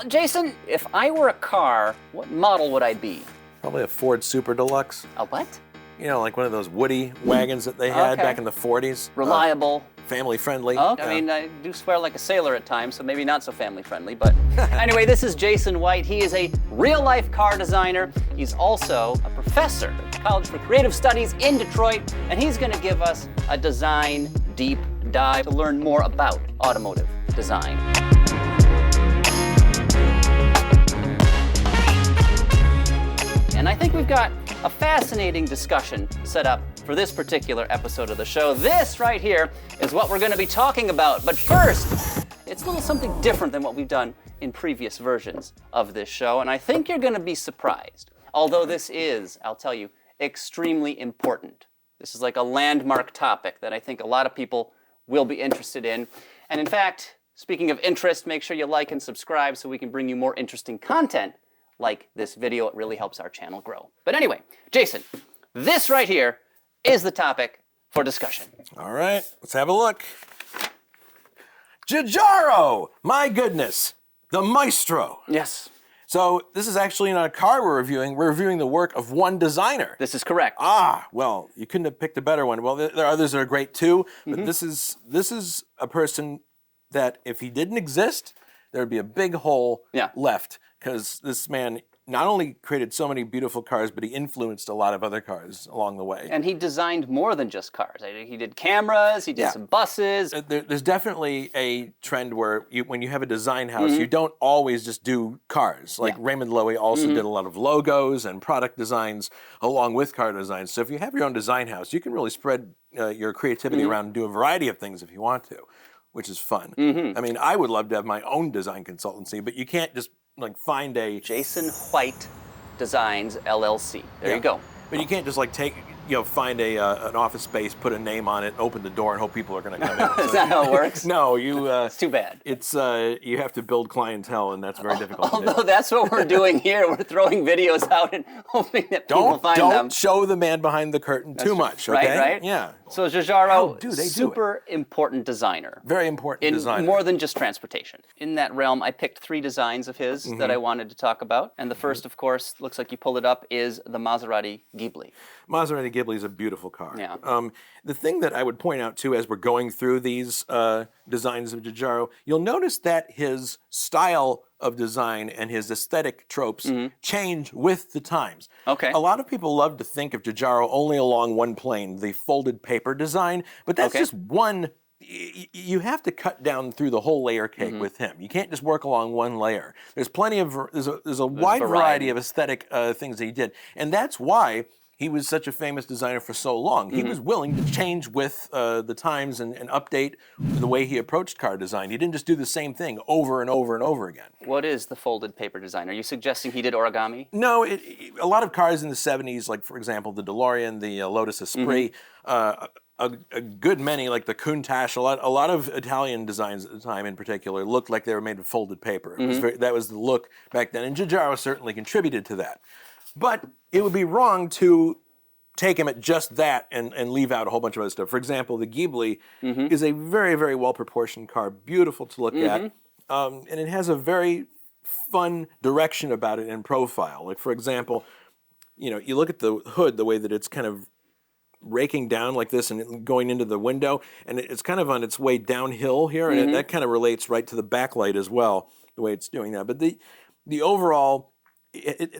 Jason, if I were a car, what model would I be? Probably a Ford Super Deluxe. A what? You know, like one of those Woody wagons that they had back in the 40s. Reliable. Family friendly. Oh, I mean, I do swear like a sailor at times, so maybe not so family friendly, but anyway, this is Jason White. He is a real-life car designer. He's also a professor at the College for Creative Studies in Detroit, and he's going to give us a design deep dive to learn more about automotive design. And I think we've got a fascinating discussion set up for this particular episode of the show. This right here is what we're going to be talking about. But first, it's a little something different than what we've done in previous versions of this show, and I think you're going to be surprised. Although this is, I'll tell you, extremely important. This is like a landmark topic that I think a lot of people will be interested in. And in fact, speaking of interest, make sure you like and subscribe so we can bring you more interesting content like this video. It really helps our channel grow. But anyway, Jason, this right here is the topic for discussion. All right, let's have a look. Giugiaro! My goodness, the maestro. Yes. So this is actually not a car we're reviewing. We're reviewing the work of one designer. This is correct. Ah, well, you couldn't have picked a better one. Well, there are others that are great too, but this is a person that if he didn't exist, there would be a big hole left, because this man not only created so many beautiful cars, but he influenced a lot of other cars along the way. And he designed more than just cars. He did cameras, he did some buses. There's definitely a trend where when you have a design house, you don't always just do cars. Like Raymond Loewy also did a lot of logos and product designs along with car designs. So if you have your own design house, you can really spread your creativity around and do a variety of things if you want to, which is fun. I mean, I would love to have my own design consultancy, but you can't just like find a Jason White Designs LLC. There you go. But you can't just like find an office space, put a name on it, open the door, and hope people are going to come in. Is that how it works? No, you. It's too bad. It's you have to build clientele, and that's very difficult. Although that's what we're doing here. We're throwing videos out and hoping that people find them. Don't show the man behind the curtain too much. Okay. Right. Yeah. So Giugiaro, super important designer. Very important designer. In more than just transportation. In that realm, I picked 3 designs of his that I wanted to talk about. And the first, of course, looks like you pulled it up, is the Maserati Ghibli. Maserati Ghibli is a beautiful car. Yeah. The thing that I would point out, too, as we're going through these designs of Giugiaro, you'll notice that his style of design and his aesthetic tropes change with the times. Okay. A lot of people love to think of Giugiaro only along one plane, the folded paper design, but that's just one. You have to cut down through the whole layer cake with him. You can't just work along one layer. There's plenty of, there's a wide variety of aesthetic things that he did, and that's why he was such a famous designer for so long. He was willing to change with the times and update the way he approached car design. He didn't just do the same thing over and over and over again. What is the folded paper design? Are you suggesting he did origami? No, a lot of cars in the 70s, like for example the DeLorean, the Lotus Esprit, a good many, like the Countach, a lot of Italian designs at the time in particular looked like they were made of folded paper. It was that was the look back then, and Giugiaro certainly contributed to that. But it would be wrong to take him at just that and leave out a whole bunch of other stuff. For example, the Ghibli is a very, very well-proportioned car, beautiful to look at, and it has a very fun direction about it and profile. Like, for example, you look at the hood, the way that it's kind of raking down like this and going into the window, and it's kind of on its way downhill here, and that kind of relates right to the backlight as well, the way it's doing that. But the overall,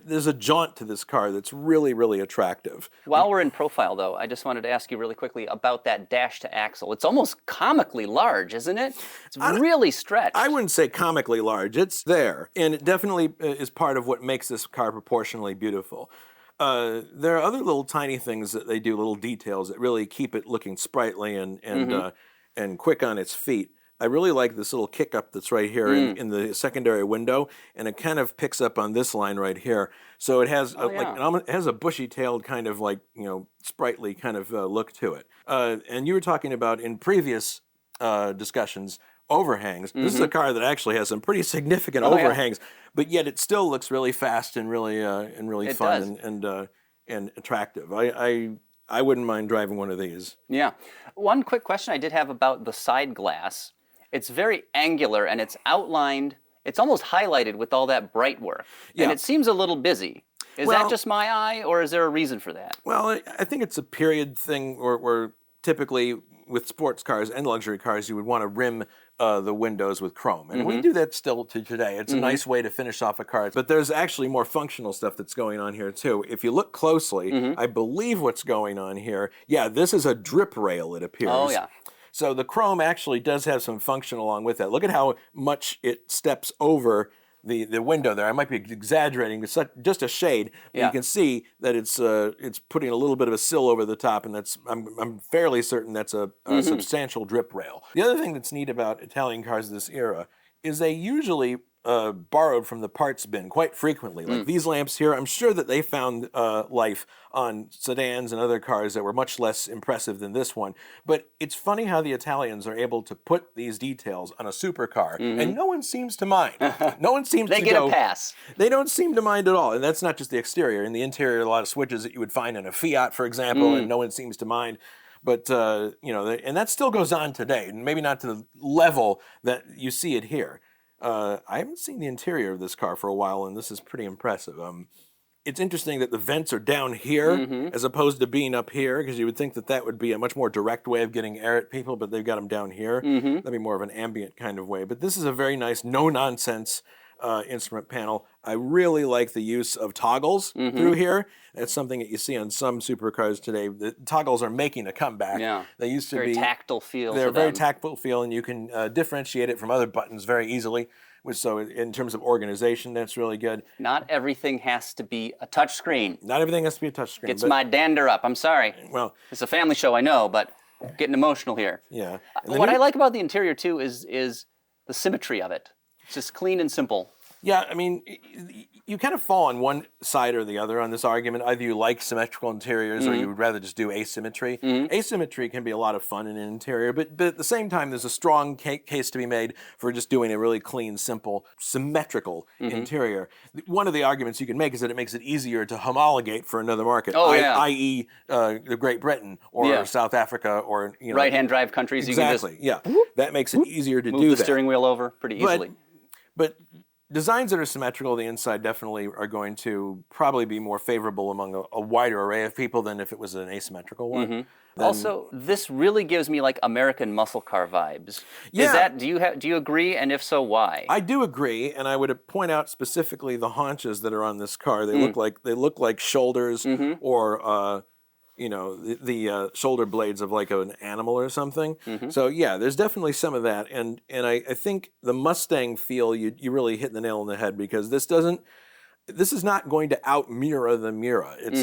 there's a jaunt to this car that's really, really attractive. While we're in profile, though, I just wanted to ask you really quickly about that dash to axle. It's almost comically large, isn't it? It's really stretched. I wouldn't say comically large. It's there, and it definitely is part of what makes this car proportionally beautiful. There are other little tiny things that they do, little details that really keep it looking sprightly and quick on its feet. I really like this little kick up that's right here in the secondary window, and it kind of picks up on this line right here. So it has it has a bushy-tailed kind of like sprightly kind of look to it. And you were talking about in previous discussions overhangs. This is a car that actually has some pretty significant overhangs, but yet it still looks really fast and really fun and attractive. I wouldn't mind driving one of these. Yeah. One quick question I did have about the side glass. It's very angular and it's outlined it's almost highlighted with all that bright work. Yeah. And it seems a little busy. Is Well- that just my eye, or is there a reason for that? Well, I think it's a period thing where typically with sports cars and luxury cars, you would want to rim the windows with chrome. And we do that still to today. It's a nice way to finish off a car. But there's actually more functional stuff that's going on here, too. If you look closely, I believe what's going on here, this is a drip rail, it appears. Oh, yeah. So the chrome actually does have some function along with that. Look at how much it steps over the window there. I might be exaggerating, it's just a shade. But you can see that it's putting a little bit of a sill over the top, and that's I'm fairly certain that's a substantial drip rail. The other thing that's neat about Italian cars of this era is they usually borrowed from the parts bin quite frequently. Like these lamps here, I'm sure that they found life on sedans and other cars that were much less impressive than this one. But it's funny how the Italians are able to put these details on a supercar, and no one seems to mind. No one seems They to get go, a pass. They don't seem to mind at all. And that's not just the exterior. In the interior, a lot of switches that you would find in a Fiat, for example, and no one seems to mind. But, and that still goes on today, and maybe not to the level that you see it here. I haven't seen the interior of this car for a while, and this is pretty impressive. It's interesting that the vents are down here as opposed to being up here, because you would think that that would be a much more direct way of getting air at people, but they've got them down here. That'd be more of an ambient kind of way. But this is a very nice, no-nonsense instrument panel. I really like the use of toggles through here. That's something that you see on some supercars today. The toggles are making a comeback. Yeah. They used to Very be tactile feel. They're to very them. tactile feel, and you can differentiate it from other buttons very easily. So in terms of organization, that's really good. Not everything has to be a touch screen. Not everything has to be a touchscreen. Gets my dander up. I'm sorry. Well, It's a family show, I know, but getting emotional here. yeah. What I like about the interior, too, is the symmetry of it. It's just clean and simple. Yeah, I mean, you kind of fall on one side or the other on this argument. Either you like symmetrical interiors or you would rather just do asymmetry. Asymmetry can be a lot of fun in an interior, but at the same time, there's a strong case to be made for just doing a really clean, simple, symmetrical interior. One of the arguments you can make is that it makes it easier to homologate for another market, i.e. the Great Britain or South Africa or Right-hand drive countries. Exactly, you can just that makes it easier to move do the that. steering wheel over pretty easily. But designs that are symmetrical, the inside definitely are going to probably be more favorable among a wider array of people than if it was an asymmetrical one. Also, this really gives me like American muscle car vibes. Yeah. Is that, do you agree, and if so, why? I do agree, and I would point out specifically the haunches that are on this car. They look like shoulders or the shoulder blades of like an animal or something. So yeah, there's definitely some of that, and I think the Mustang feel you really hit the nail on the head, because this is not going to out Mira the Mira. It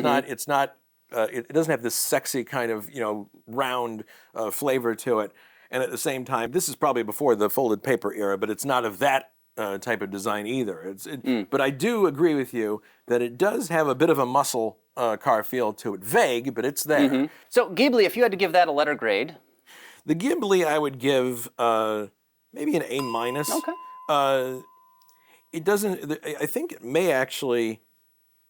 doesn't have this sexy kind of round flavor to it, and at the same time, this is probably before the folded paper era, but it's not of that type of design either. But I do agree with you that it does have a bit of a muscle car feel to it. Vague, but it's there. So Ghibli, if you had to give that a letter grade. The Ghibli I would give maybe an A-. Okay. It doesn't, I think it may actually,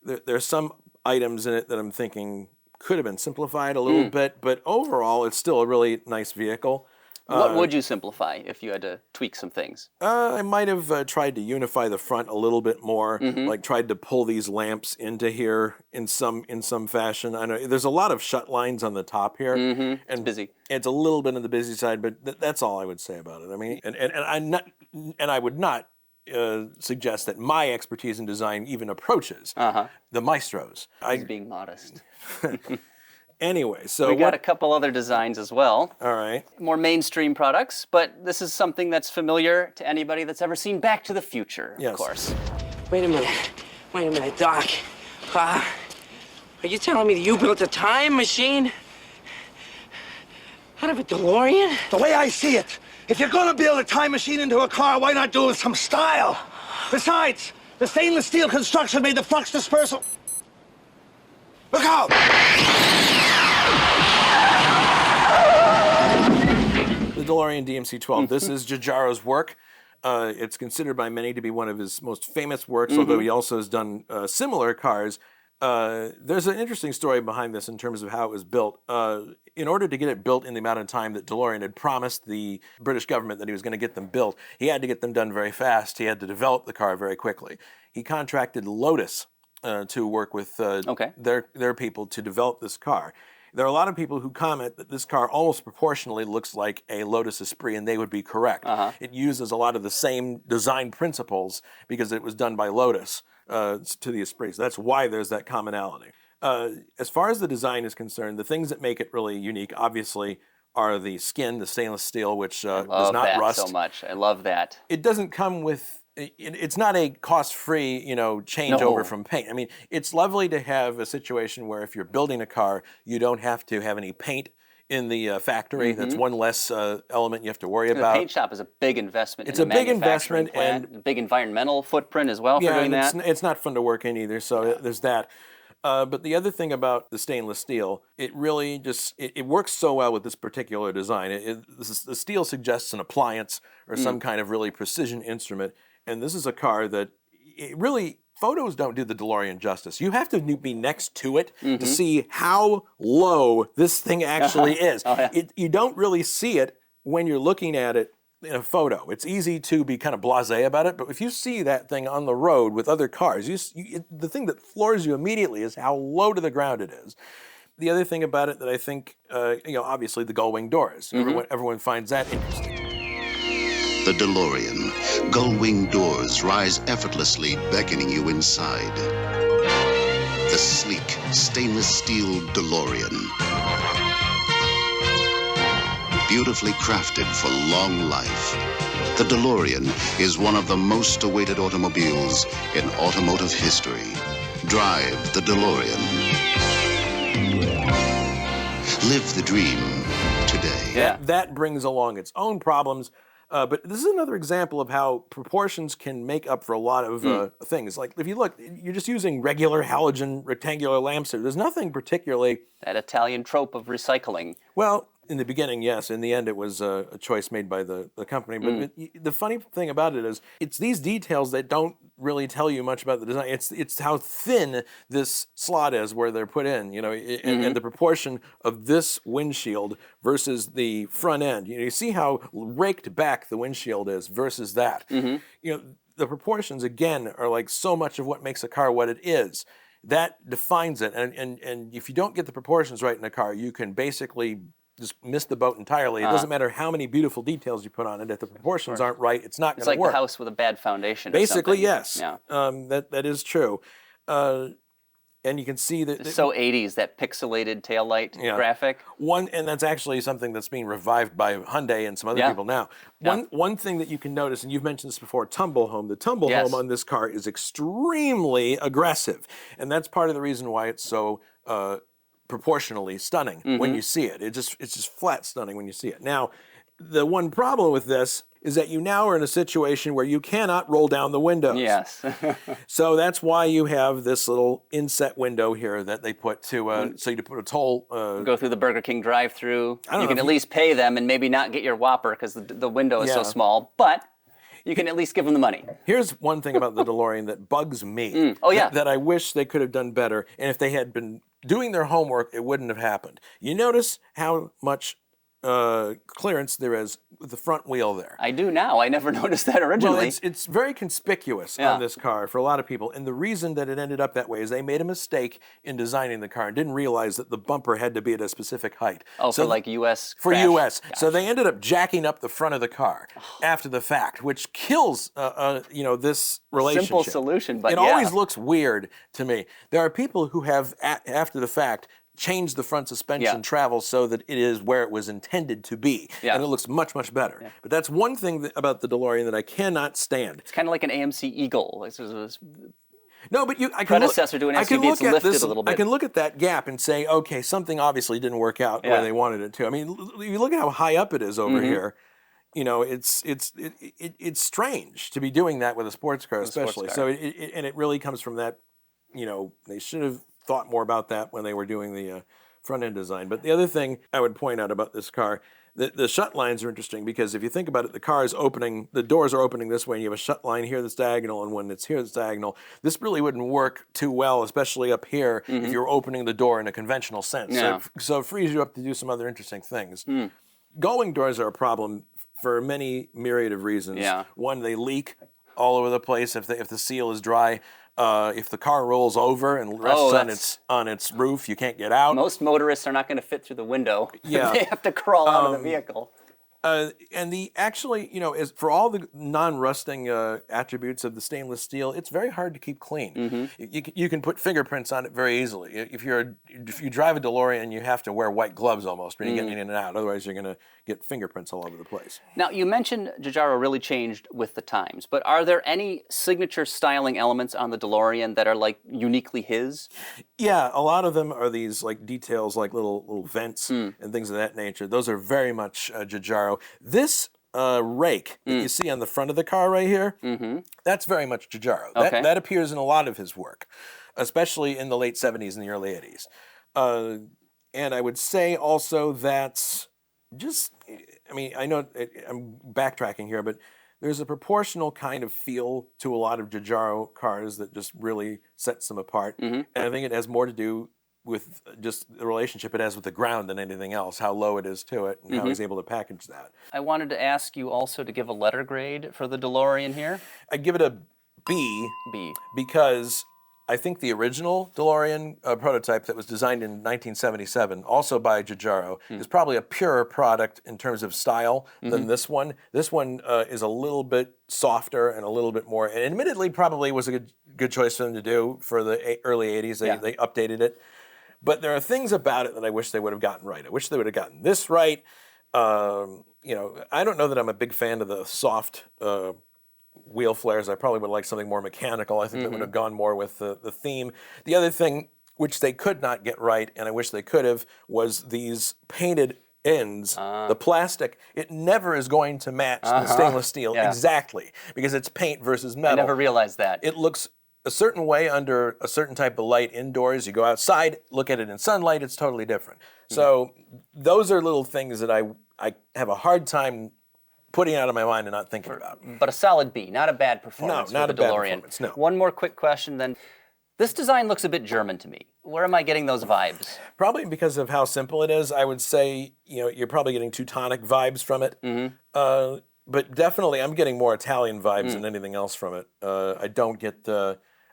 there's some items in it that I'm thinking could have been simplified a little bit, but overall it's still a really nice vehicle. What would you simplify if you had to tweak some things? I might have tried to unify the front a little bit more, like tried to pull these lamps into here in some fashion. I know there's a lot of shut lines on the top here, and It's busy. It's a little bit on the busy side, but that's all I would say about it. I mean, and I would not suggest that my expertise in design even approaches the maestros. He's being modest. Anyway, so We got a couple other designs as well. all right. More mainstream products, but this is something that's familiar to anybody that's ever seen Back to the Future, Yes. of course. Wait a minute, Doc. Are you telling me that you built a time machine out of a DeLorean? The way I see it, if you're gonna build a time machine into a car, why not do it with some style? Besides, the stainless steel construction made the flux dispersal. Look out! The DeLorean DMC-12. This is Giugiaro's work. It's considered by many to be one of his most famous works, although he also has done similar cars There's an interesting story behind this in terms of how it was built. In order to get it built in the amount of time that DeLorean had promised the British government that he was going to get them built, he had to get them done very fast. He had to develop the car very quickly. He contracted Lotus to work with their people to develop this car. There are a lot of people who comment that this car almost proportionally looks like a Lotus Esprit, and they would be correct. It uses a lot of the same design principles because it was done by Lotus to the Esprit. So that's why there's that commonality. As far as the design is concerned, the things that make it really unique, obviously, are the skin, the stainless steel, which does not rust. So much. I love that. It doesn't come with. It's not a cost-free, changeover from paint. I mean, it's lovely to have a situation where if you're building a car, you don't have to have any paint in the factory. That's one less element you have to worry about. The paint shop is a big investment. It's a big investment and a big environmental footprint as well for doing that. It's not fun to work in either. So there's that. But the other thing about the stainless steel, it really just, it works so well with this particular design. The steel suggests an appliance or some kind of really precision instrument. And this is a car that photos don't do the DeLorean justice. You have to be next to it to see how low this thing actually is. You don't really see it when you're looking at it in a photo. It's easy to be kind of blasé about it, but if you see that thing on the road with other cars, the thing that floors you immediately is how low to the ground it is. The other thing about it that I think, obviously the gull-wing doors. Everyone finds that interesting. The DeLorean. Gull-wing doors rise effortlessly, beckoning you inside. The sleek, stainless steel DeLorean. Beautifully crafted for long life. The DeLorean is one of the most awaited automobiles in automotive history. Drive the DeLorean. Live the dream today. Yeah. That brings along its own problems. But this is another example of how proportions can make up for a lot of things. Like, if you look, you're just using regular halogen rectangular lamps. There's nothing particularly... That Italian trope of recycling. Well, in the beginning, yes. In the end, it was a choice made by the company. But the funny thing about it is, it's these details that don't really tell you much about the design. It's how thin this slot is where they're put in, and the proportion of this windshield versus the front end. You see how raked back the windshield is versus that. The proportions, again, are like so much of what makes a car what it is. That defines it. And if you don't get the proportions right in a car, you can basically just miss the boat entirely. It doesn't matter how many beautiful details you put on it. If the proportions aren't right, it's not going to work. It's like the house with a bad foundation. Basically, yes. Yeah. That is true. And you can see that... It's so 80s, that pixelated taillight graphic. And that's actually something that's being revived by Hyundai and some other people now. One thing that you can notice, and you've mentioned this before, Tumblehome. The Tumblehome on this car is extremely aggressive. And that's part of the reason why it's so... proportionally stunning when you see it. It's just flat stunning when you see it. Now, the one problem with this is that you now are in a situation where you cannot roll down the windows. Yes. So that's why you have this little inset window here that they put to, so you put a toll. Go through the Burger King drive-thru. You can at least pay them and maybe not get your Whopper because the window is so small, but you can at least give them the money. Here's one thing about the DeLorean that bugs me. That I wish they could have done better. And if they had been doing their homework, it wouldn't have happened. You notice how much clearance there is with the front wheel there. I do now. I never noticed that originally. Well, it's very conspicuous on this car for a lot of people. And the reason that it ended up that way is they made a mistake in designing the car and didn't realize that the bumper had to be at a specific height. Oh, so for like U.S. For crash. U.S. Gosh. So they ended up jacking up the front of the car after the fact, which kills, this relationship. Simple solution, but it always looks weird to me. There are people who have, after the fact, change the front suspension travel so that it is where it was intended to be. And it looks much, much better. But that's one thing about the DeLorean that I cannot stand. It's kind of like an AMC Eagle. No, but I can predecessor to an SUV, it's lifted a little bit. I can look at that gap and say, okay, something obviously didn't work out the way they wanted it to. I mean, you look at how high up it is over here. It's strange to be doing that with a sports car, especially. So it really comes from that. They should have thought more about that when they were doing the front end design. But the other thing I would point out about this car, The shut lines are interesting because if you think about it, the car is opening, the doors are opening this way, and you have a shut line here that's diagonal and one that's here that's diagonal. This really wouldn't work too well, especially up here, if you're opening the door in a conventional sense. Yeah. So it frees you up to do some other interesting things. Gullwing doors are a problem for many myriad of reasons. Yeah. One, they leak all over the place if the seal is dry. If the car rolls over and rests on its roof, you can't get out. Most motorists are not going to fit through the window. Yeah. They have to crawl out of the vehicle. And is for all the non-rusting attributes of the stainless steel, it's very hard to keep clean. You can put fingerprints on it very easily. If you drive a DeLorean, you have to wear white gloves almost when you're getting in and out. Otherwise, you're going to get fingerprints all over the place. Now, you mentioned Giugiaro really changed with the times, but are there any signature styling elements on the DeLorean that are like uniquely his? Yeah, a lot of them are these like details, like little vents and things of that nature. Those are very much Giugiaro. This rake that you see on the front of the car right here, that's very much Giugiaro. Okay. That appears in a lot of his work, especially in the late 70s and the early 80s. And I would say also that I know I'm backtracking here, but there's a proportional kind of feel to a lot of Giugiaro cars that just really sets them apart. And I think it has more to do with just the relationship it has with the ground than anything else, how low it is to it, and how he's able to package that. I wanted to ask you also to give a letter grade for the DeLorean here. I'd give it a B. B. Because I think the original DeLorean prototype that was designed in 1977, also by Giugiaro, is probably a purer product in terms of style than this one. This one is a little bit softer and a little bit more, and admittedly probably was a good choice for them to do for the early 80s. They updated it. But there are things about it that I wish they would have gotten right. I wish they would have gotten this right. I don't know that I'm a big fan of the soft wheel flares. I probably would like something more mechanical. I think that would have gone more with the theme. The other thing which they could not get right, and I wish they could have, was these painted ends. The plastic, it never is going to match the stainless steel exactly because it's paint versus metal. I never realized that. It looks a certain way under a certain type of light indoors. You go outside, look at it in sunlight, it's totally different. So those are little things that I have a hard time putting out of my mind and not thinking about. But a solid B, not a bad performance No, not for a the bad DeLorean. performance, no. One more quick question then. This design looks a bit German to me. Where am I getting those vibes? Probably because of how simple it is. I would say, you're probably getting Teutonic vibes from it. But definitely I'm getting more Italian vibes than anything else from it. I don't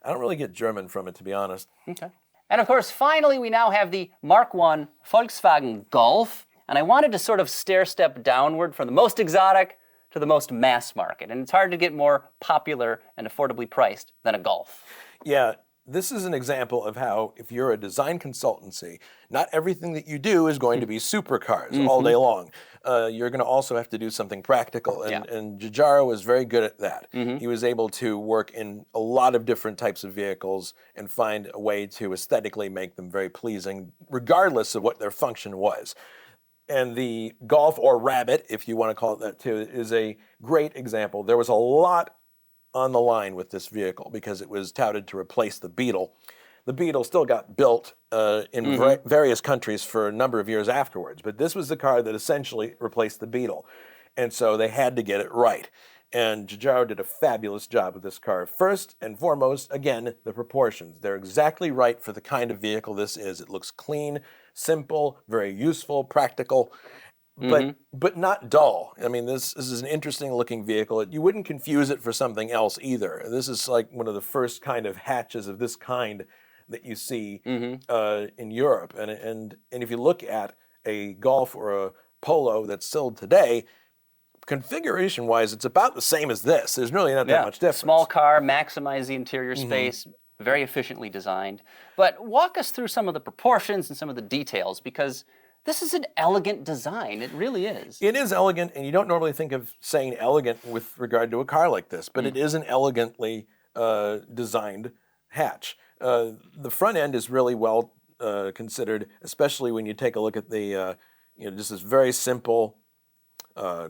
really get German from it, to be honest. Okay. And of course, finally, we now have the Mark I Volkswagen Golf. And I wanted to sort of stair-step downward from the most exotic to the most mass market. And it's hard to get more popular and affordably priced than a Golf. Yeah, this is an example of how, if you're a design consultancy, not everything that you do is going to be supercars all day long. You're going to also have to do something practical, and Giugiaro was very good at that. He was able to work in a lot of different types of vehicles and find a way to aesthetically make them very pleasing, regardless of what their function was. And the Golf, or Rabbit, if you want to call it that too, is a great example. There was a lot on the line with this vehicle because it was touted to replace the Beetle. The Beetle still got built in various countries for a number of years afterwards, but this was the car that essentially replaced the Beetle. And so they had to get it right. And Giugiaro did a fabulous job with this car. First and foremost, again, the proportions. They're exactly right for the kind of vehicle this is. It looks clean, simple, very useful, practical, but not dull. I mean, this is an interesting looking vehicle. You wouldn't confuse it for something else either. This is like one of the first kind of hatches of this kind that you see in Europe. And if you look at a Golf or a Polo that's sold today, configuration-wise, it's about the same as this. There's really not that much difference. Small car, maximize the interior space, very efficiently designed. But walk us through some of the proportions and some of the details, because this is an elegant design. It really is. It is elegant, and you don't normally think of saying elegant with regard to a car like this, but it is an elegantly designed hatch. The front end is really well considered, especially when you take a look at the, just this very simple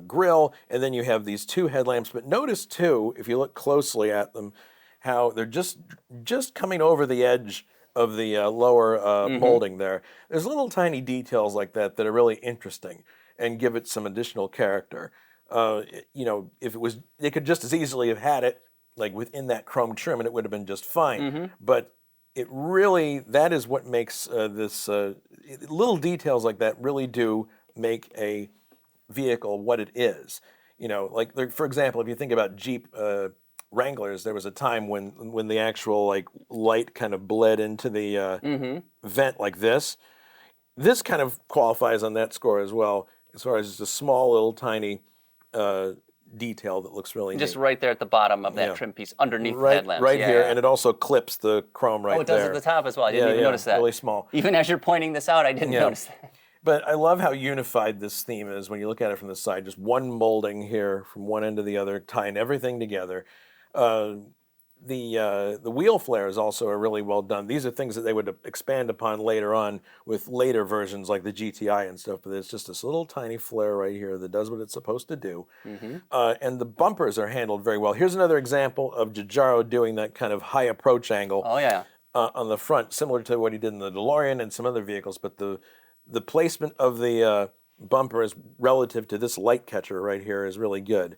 grille, and then you have these two headlamps. But notice too, if you look closely at them, how they're just coming over the edge of the lower molding there. There's little tiny details like that that are really interesting. and give it some additional character. If it was, they could just as easily have had it like within that chrome trim, and it would have been just fine. But it really, that is what makes little details like that really do make a vehicle what it is. Like for example, if you think about Jeep Wranglers, there was a time when the actual like light kind of bled into the vent like this. This kind of qualifies on that score as well, as far as just a small little tiny detail that looks really Just neat. right there at the bottom of that trim piece, underneath the Right, headlamps. right here, and it also clips the chrome right there. Oh, it does at the top as well. I didn't even notice that. Really small. Even as you're pointing this out, I didn't notice that. But I love how unified this theme is when you look at it from the side. Just one molding here from one end to the other, tying everything together. The wheel flares also are really well done. These are things that they would expand upon later on with later versions like the GTI and stuff, but it's just this little tiny flare right here that does what it's supposed to do. And the bumpers are handled very well. Here's another example of Giugiaro doing that kind of high approach angle on the front, similar to what he did in the DeLorean and some other vehicles, but the placement of the bumper is relative to this light catcher right here is really good.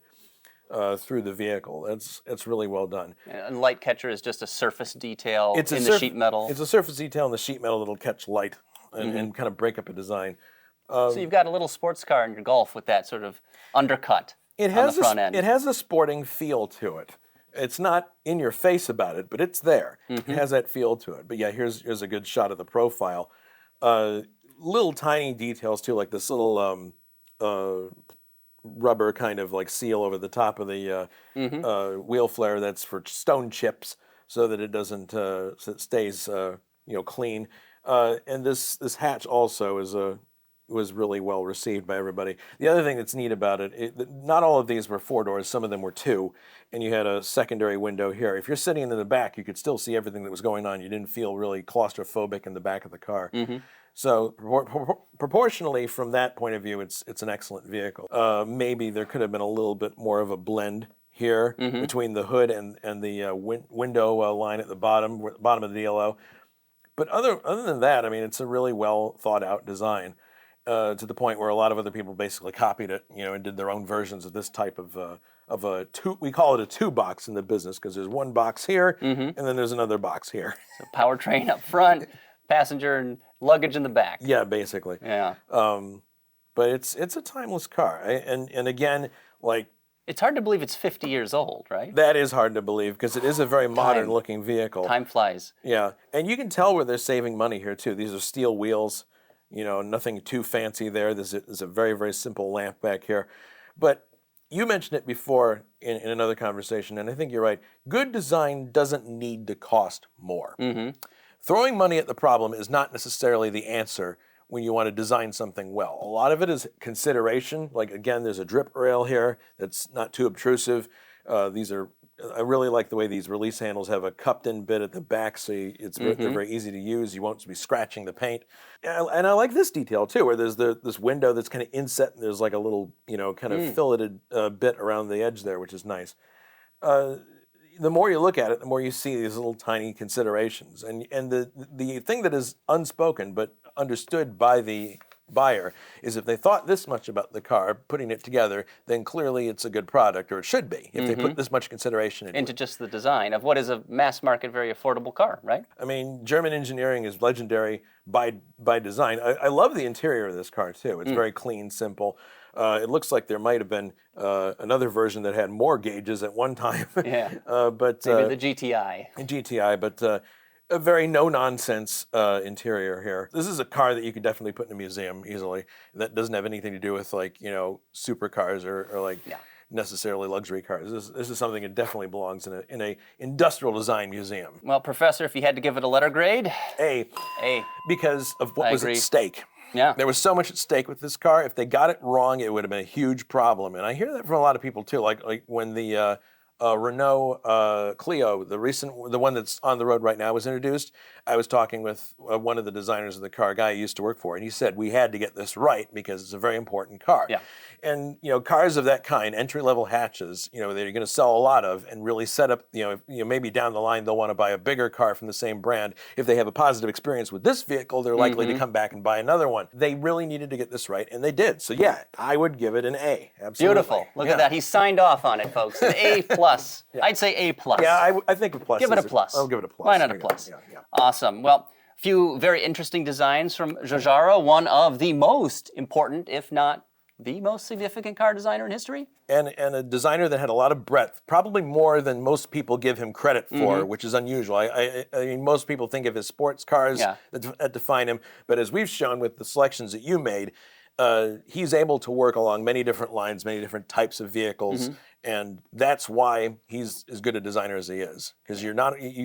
Through the vehicle. It's really well done. And light catcher is just a surface detail in the sheet metal. It's a surface detail in the sheet metal that'll catch light and kind of break up a design. So you've got a little sports car in your Golf with that sort of undercut on the front end. It has a sporting feel to it. It's not in your face about it, but it's there. It has that feel to it. But yeah, here's a good shot of the profile. Little tiny details too, like this little rubber kind of like seal over the top of the wheel flare that's for stone chips so that it doesn't so it stays clean. And this hatch also was really well received by everybody. The other thing that's neat about it, not all of these were 4 doors, some of them were 2, and you had a secondary window here. If you're sitting in the back, you could still see everything that was going on. You didn't feel really claustrophobic in the back of the car. So proportionally, from that point of view, it's an excellent vehicle. Maybe there could have been a little bit more of a blend here between the hood and the window line at the bottom of the DLO. But other than that, I mean, it's a really well thought out design to the point where a lot of other people basically copied it, and did their own versions of this type of a two. We call it a 2 box in the business because there's one box here and then there's another box here. So powertrain up front, passenger and luggage in the back. Yeah, basically. Yeah. But it's a timeless car, and again, like, it's hard to believe it's 50 years old, right? That is hard to believe because it is a very modern-looking vehicle. Time flies. Yeah, and you can tell where they're saving money here too. These are steel wheels, nothing too fancy there. There's a very, very simple lamp back here, but you mentioned it before in another conversation, and I think you're right. Good design doesn't need to cost more. Throwing money at the problem is not necessarily the answer when you want to design something well. A lot of it is consideration. Like, again, there's a drip rail here that's not too obtrusive. I really like the way these release handles have a cupped-in bit at the back, so they're very easy to use. You won't be scratching the paint. And I like this detail, too, where there's this window that's kind of inset, and there's like a little, kind of filleted bit around the edge there, which is nice. The more you look at it, the more you see these little tiny considerations. And the thing that is unspoken but understood by the buyer is if they thought this much about the car, putting it together, then clearly it's a good product, or it should be, if they put this much consideration into just the design of what is a mass market, very affordable car, right? I mean, German engineering is legendary by design. I love the interior of this car, too. It's very clean, simple. It looks like there might have been another version that had more gauges at one time. Yeah. But maybe the GTI. GTI, but a very no-nonsense interior here. This is a car that you could definitely put in a museum easily. That doesn't have anything to do with, like, supercars or necessarily luxury cars. This is something that definitely belongs in a industrial design museum. Well, Professor, if you had to give it a letter grade? A. Because of what was agree. at stake. Yeah. There was so much at stake with this car. If they got it wrong, it would have been a huge problem. And I hear that from a lot of people, too. Like when the Renault Clio, the one that's on the road right now, was introduced, I was talking with one of the designers of the car, a guy I used to work for, and he said we had to get this right because it's a very important car. Yeah. And cars of that kind, entry-level hatches, that you're going to sell a lot of, and really set up, maybe down the line they'll want to buy a bigger car from the same brand. If they have a positive experience with this vehicle, they're likely to come back and buy another one. They really needed to get this right, and they did. So yeah, I would give it an A. Absolutely. Beautiful. Look at that. He signed off on it, folks. An A+. I'd say A+. Yeah, I think a plus. Give it a plus. I'll give it a plus. Why not a plus? Yeah. Awesome. Well, a few very interesting designs from Giugiaro, one of the most important, if not the most significant car designer in history. And a designer that had a lot of breadth, probably more than most people give him credit for, which is unusual. I mean, most people think of his sports cars that define him, but as we've shown with the selections that you made, he's able to work along many different lines, many different types of vehicles, and that's why he's as good a designer as he is. Because you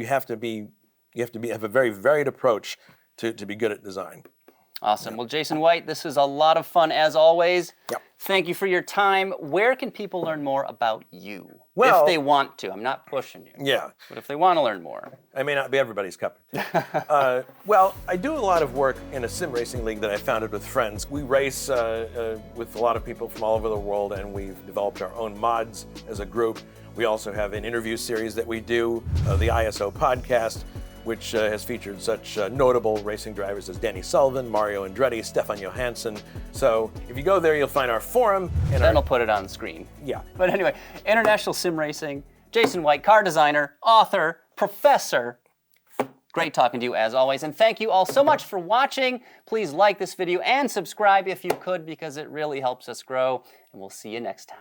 have to have a very varied approach to be good at design. Awesome. Well, Jason White, this is a lot of fun as always. Yep. Thank you for your time. Where can people learn more about you? Well, if they want to. I'm not pushing you. Yeah. But if they want to learn more. I may not be everybody's cup of tea. Well, I do a lot of work in a sim racing league that I founded with friends. We race with a lot of people from all over the world, and we've developed our own mods as a group. We also have an interview series that we do, the ISO podcast, which has featured such notable racing drivers as Danny Sullivan, Mario Andretti, Stefan Johansson. So if you go there, you'll find our forum. And then I'll put it on the screen. Yeah. But anyway, International Sim Racing, Jason White, car designer, author, professor. Great talking to you as always. And thank you all so much for watching. Please like this video and subscribe if you could, because it really helps us grow. And we'll see you next time.